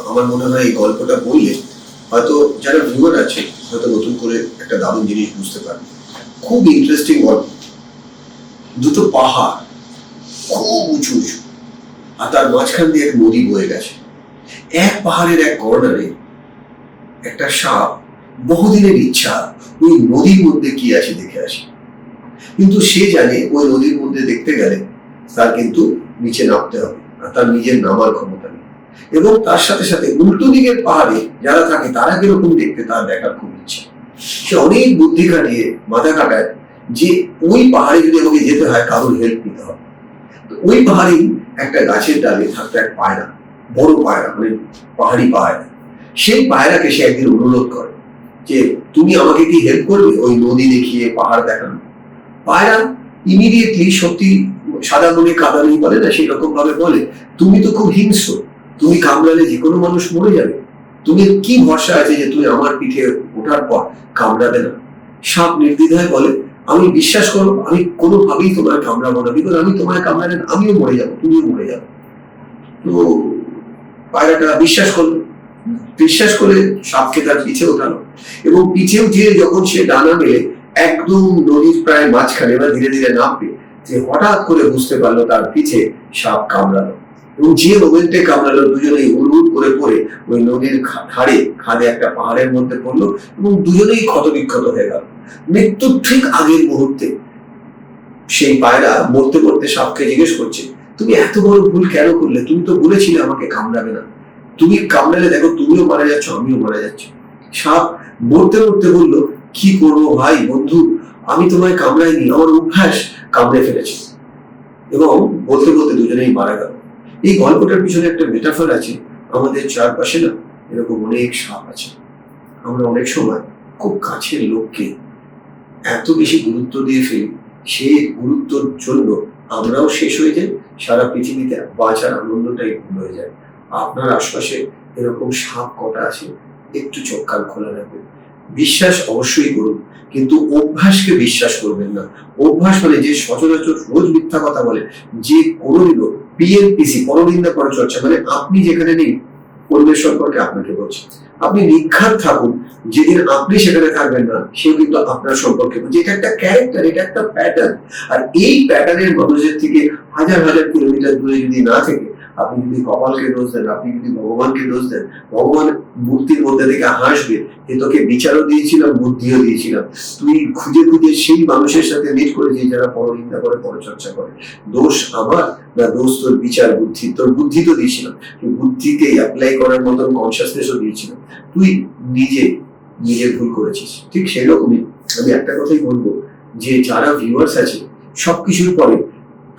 আমার মনে হয় এই গল্পটা বললে হয়তো যারা ভিউয়ার আছে হয়তো নতুন করে একটা দারুণ জিনিস বুঝতে পারবে। খুব ইন্টারেস্টিং গল্প। দুটো পাহাড় খুব উঁচু উঁচু, আর তার মাঝখান দিয়ে এক নদী বয়ে গেছে। এক পাহাড়ের এক কর্নারে একটা সাপ বহুদিনের ইচ্ছা ওই নদীর মধ্যে কি আছে দেখে আসে, কিন্তু সে জানে ওই নদীর মধ্যে দেখতে গেলে তার কিন্তু নিচে নামতে হবে, আর তার নিজের নামার ক্ষমতা নেই। এবং তার সাথে সাথে উল্টো দিকের পাহাড়ে যারা থাকে তারা কিরকম দেখতে তার দেখার খুব ইচ্ছা। সে অনেক বুদ্ধি খাটিয়ে মাথা কাটায় যে ওই পাহাড়ে যদি আমাকে যেতে হয় কারোর হেল্প নিতে হবে। ওই পাহাড়েই একটা গাছের ডালে থাকতো এক পায়রা, বড় পায়রা, মানে পাহাড়ি পায়রা। সেই পায়রাকে সে একদিন অনুরোধ করে যে তুমি আমাকে কি হেল্প করবে ওই নদী দেখিয়ে পাহাড় দেখানো। পায়রা ইমিডিয়েটলি, সত্যি সাদা মনে কাদা নেই বলে না, সেই রকম ভাবে বলে তুমি তো খুব হিংস্র, তুমি কামড়ালে যে কোনো মানুষ মরে যাবে, তুমি কি ভরসা আছে যে তুমি আমার পিঠে ওঠার পর কামড়াবে না। সাপ নির্দ্বিধায় বলে আমি বিশ্বাস করো, আমি কোনোভাবেই তোমার কামড়াবো না, বিকজ আমি তোমার কামড়ালে আমিও মরে যাবো, তুমিও মরে যাবো। তো পায়রাটা বিশ্বাস করলো, বিশ্বাস করে সাপকে তার পিছে ওঠালো, এবং পিছে উঠিয়ে যখন সে ডানা মেলে একদম নদীর প্রায় মাঝখানে বা ধীরে ধীরে নামবে, যে হঠাৎ করে বুঝতে পারলো তার পিছে সাপ কামড়ালো, এবং যে মোমেন্টে কামড়ালো দুজনেই উড়ুট করে পড়ে ওই নদীর খাদে একটা পাহাড়ের মধ্যে পড়লো, এবং দুজনেই ক্ষতবিক্ষত হয়ে গেল। মৃত্যুর ঠিক আগের মুহূর্তে সেই পায়রা মরতে মরতে সাপকে জিজ্ঞেস করছে তুমি এত বড় ভুল কেন করলে, তুমি তো বলেছিলে আমাকে কামড়াবে না, তুমি কামড়ালে দেখো তুমিও মারা যাচ্ছ আমিও মারা যাচ্ছি। সাপ মরতে মরতে বললো কি করবো ভাই বন্ধু, আমি তোমায় কামড়াইনি, আমার অভ্যাস কামড়ে ফেলেছি, এবং বলতে বলতে দুজনেই মারা গেল। এই গল্পটার পিছনে একটা মেটাফর আছে, আমাদের চারপাশে না এরকম অনেক সাপ আছে। আমরা অনেক সময় খুব কাছের লোককে এত বেশি গুরুত্ব দিয়ে ফেলি, সেই গুরুত্বর জন্য আমরাও শেষ হয়ে যাই, সারা পৃথিবীতে বাঁচার আনন্দটাই ভুল হয়ে যায়। আপনার আশপাশে এরকম সাপ কটা আছে একটু চোখ কান খোলা রাখবেন। বিশ্বাস অবশ্যই করুন, কিন্তু অভ্যাসকে বিশ্বাস করবেন না। অভ্যাস মানে যে সচরাচর রোজ মিথ্যা কথা বলে, যে কোনোদিনও পিএনপিসি, পরনিন্দা পরচর্চা, মানে আপনি যেখানে নেই অন্যের সম্পর্কে আপনাকে বলছে। আপনি নিখাত থাকুন, যেদিন আপনি সেখানে থাকবেন না সেও কিন্তু আপনার সম্পর্কে বলছে। এটা একটা ক্যারেক্টার, এটা একটা প্যাটার্ন। আর এই প্যাটার্নের মানুষের থেকে হাজার হাজার কিলোমিটার দূরে যদি না থেকে আপনি যদি কপালকে দোষ দেন, আপনি যদি ভগবানকে দোষ দেন, ভগবান মূর্তির মধ্যে থেকে হাসবে যে তোকে বিচারও দিয়েছিলাম, বুদ্ধিও দিয়েছিলাম, তুই খুঁজে খুঁজে সেই মানুষের সাথে মিট করেছিস যারা পরনিন্দা করে, পরচর্চা করে। দোষ আমার না, দোষ তোর বিচার বুদ্ধি। তোর বুদ্ধি তো দিয়েছিলাম, বুদ্ধিকে অ্যাপ্লাই করার মতন কনসিয়াসনেসও দিয়েছিলাম, তুই নিজে ভুল করেছিস। ঠিক সেই রকমই আমি একটা কথাই বলবো, যে যারা ভিউয়ার্স আছে সবকিছুর পরে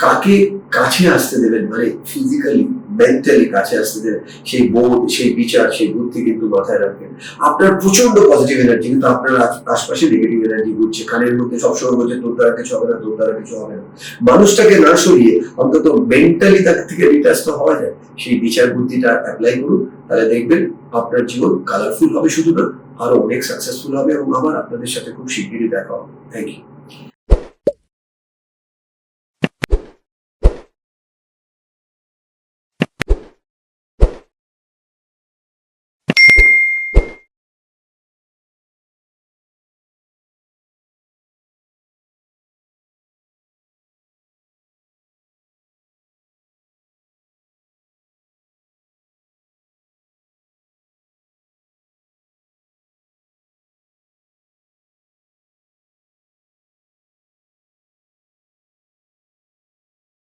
কাকে কাছে আসতে দেবেন, মানে ফিজিক্যালি মেন্টালি কাছে আসতে দেবেন, সেই বোধ, সেই বিচার, সেই বুদ্ধি কিন্তু মাথায় রাখবেন। আপনার প্রচন্ড পজিটিভ এনার্জি, কিন্তু আপনার আশপাশে নেগেটিভ এনার্জি ঘুরছে, কানের মধ্যে সবসময় বলছে তোর দ্বারা কিছু হবে না, তোর দ্বারা কিছু হবে না। মানুষটাকে না সরিয়ে অন্তত মেন্টালি তার থেকে ডিটাচ তো হওয়া যায়, সেই বিচার বুদ্ধিটা অ্যাপ্লাই করুন, তাহলে দেখবেন আপনার জীবন কালারফুল হবে, শুধু না আরো অনেক সাকসেসফুল হবে। এবং আমার আপনাদের সাথে খুব শিগগিরই দেখা হবে। Thank you.